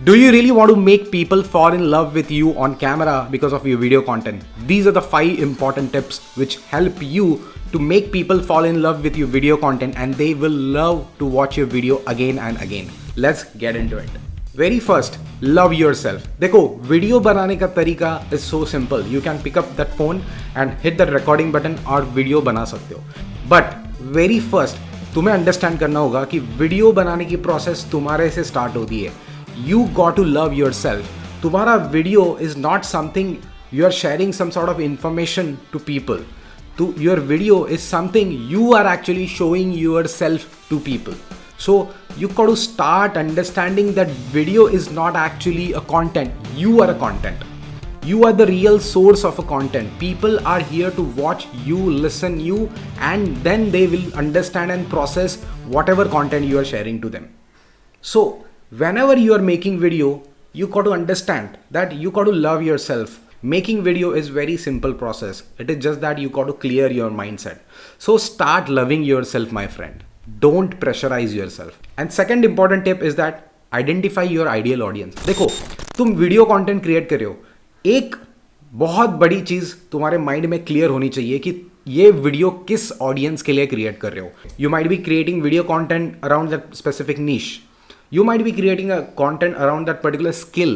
Do you really want to make people fall in love with you on camera because of your video content? These are the 5 important tips which help you to make people fall in love with your video content and they will love to watch your video again and again. Let's get into it. Very first, love yourself. देखो, video बनाने का तरीका is so simple. You can pick up that phone and hit the recording button और video बना सकते हो. But very first, तुम्हें understand करना होगा कि video बनाने की process तुम्हारे से start होती है. You got to love yourself. तुम्हारा video is not something you are sharing some sort of information to people. Your video is something you are actually showing yourself to people. So you got to start understanding that video is not actually a content. You are a content. You are the real source of a content. People are here to watch you, listen you, and then they will understand and process whatever content you are sharing to them. So whenever you are making video, you got to understand that you got to love yourself. Making video is very simple process. It is just that you got to clear your mindset. So start loving yourself, my friend. Don't pressurize yourself. And second important tip is that identify your ideal audience. देखो, तुम video content create कर रहे हो. एक बहुत बड़ी चीज तुम्हारे माइंड में क्लियर होनी चाहिए कि ये वीडियो किस ऑडियंस के लिए क्रिएट कर रहे हो. You might be creating video content around that specific niche. You might be creating a content around that particular skill.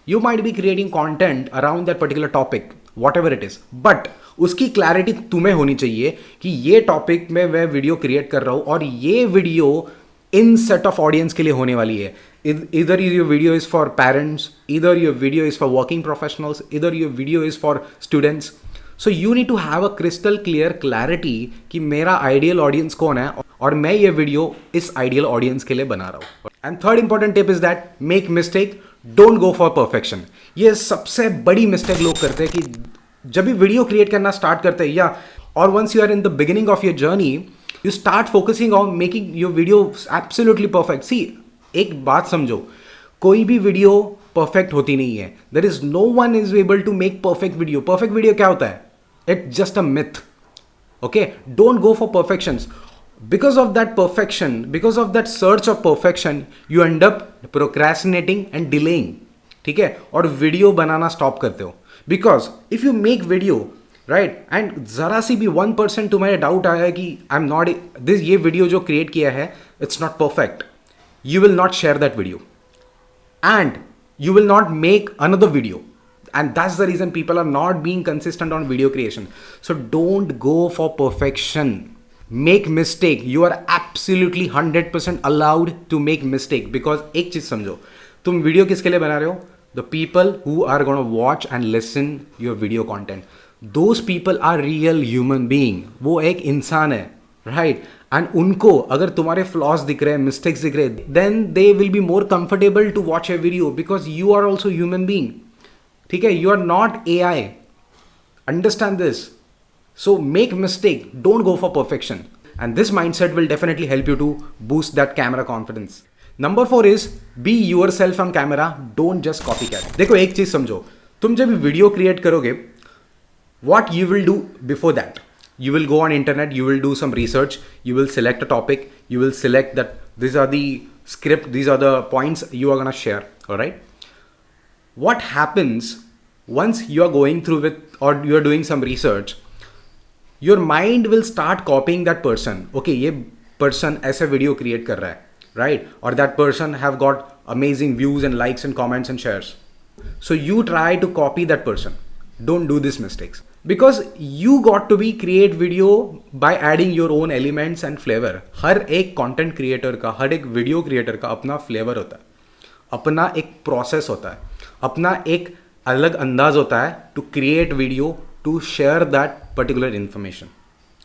You might be creating content around that particular topic, whatever it is. But उसकी clarity तुम्हें होनी चाहिए कि ये topic में मैं video create कर रहा हूँ और ये video in set of audience के लिए होने वाली है. Either your video is for parents, either your video is for working professionals, either your video is for students. So you need to have a crystal clear clarity कि मेरा ideal audience कौन है और मैं ये वीडियो इस ideal audience के लिए बना रहा हूँ. And third important tip is that make mistake, don't go for perfection. ये सबसे बड़ी मिस्टेक लोग करते हैं कि जब भी वीडियो क्रिएट करना स्टार्ट करते हैं या और once you are in the beginning of your journey, you start focusing on making your video absolutely perfect. See, एक बात समझो, कोई भी वीडियो परफेक्ट होती नहीं है. There is no one is able to make perfect video. Perfect video क्या होता है? It's just a myth. Okay, don't go for perfections. Because of that perfection, because of that search of perfection, you end up procrastinating and delaying. ठीक है, और video बनाना stop करते हो. Because if you make video, right, and जरा सी भी 1% तुम्हारे doubt आया कि आई एम नॉट दिस, ये वीडियो जो क्रिएट किया है it's not perfect, you will not share that video and you will not make another video. And that's the reason people are not being consistent on video creation. So don't go for perfection. Make mistake. You are absolutely 100% allowed to make mistake. Because एक चीज समझो, तुम video किसके लिए बना रहे हो? The people who are going to watch and listen your video content. Those people are real human being. वो एक इंसान है, right? And उनको अगर तुम्हारे flaws दिख रहे हैं, mistakes दिख रहे हैं, then they will be more comfortable to watch a video because you are also human being. ठीक है, you are not AI. Understand this. So make mistake. Don't go for perfection. And this mindset will definitely help you to boost that camera confidence. Number 4 is be yourself on camera. Don't just copycat. देखो, एक चीज समझो, तुम जब video create करोगे, what you will do before that? You will go on internet, you will do some research, you will select a topic, you will select that these are the script, these are the points you are gonna share. All right. What happens once you are going through with or you are doing some research, your mind will start copying that person. Okay, ये person ऐसे video create कर रहा है, right? Or that person have got amazing views and likes and comments and shares. So you try to copy that person. Don't do these mistakes. Because you got to be create video by adding your own elements and flavor. हर एक content creator का, हर एक video creator का अपना flavor होता है, अपना एक process होता है, अपना एक अलग अंदाज होता है to create video, to share that particular information.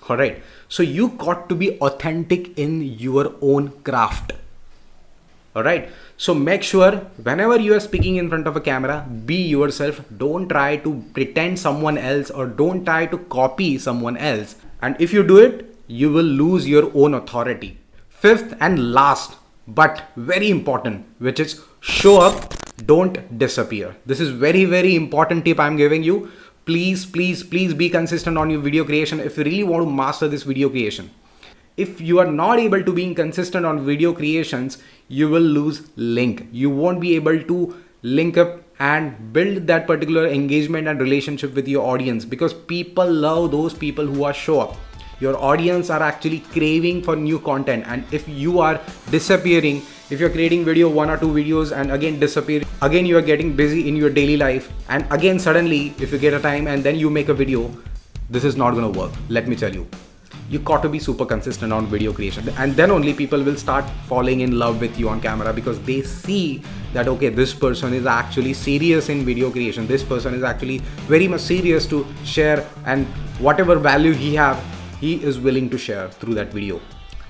Alright, so you got to be authentic in your own craft. Alright, so make sure whenever you are speaking in front of a camera, be yourself. Don't try to pretend someone else or don't try to copy someone else. And if you do it, you will lose your own authority. Fifth and last, but very important, which is show up, don't disappear. This is very, very important tip I'm giving you. Please, please, please be consistent on your video creation if you really want to master this video creation. If you are not able to be consistent on video creations, you will lose link. You won't be able to link up and build that particular engagement and relationship with your audience, because people love those people who are show up. Your audience are actually craving for new content, and if you are disappearing, if you're creating video 1 or 2 videos and again disappearing, again you are getting busy in your daily life, and again suddenly if you get a time and then you make a video, this is not going to work. Let me tell you, you got to be super consistent on video creation, and then only people will start falling in love with you on camera, because they see that okay, this person is actually serious in video creation, this person is actually very much serious to share, and whatever value he is willing to share through that video.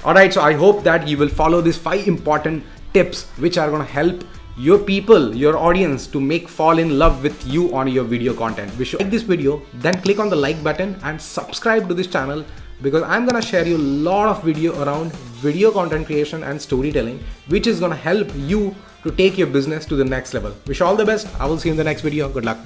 Alright, so I hope that you will follow these 5 important tips which are going to help your people, your audience, to fall in love with you on your video content. If you like this video, then click on the like button and subscribe to this channel, because I'm gonna share you a lot of video around video content creation and storytelling, which is gonna help you to take your business to the next level. Wish you all the best. I will see you in the next video. Good luck.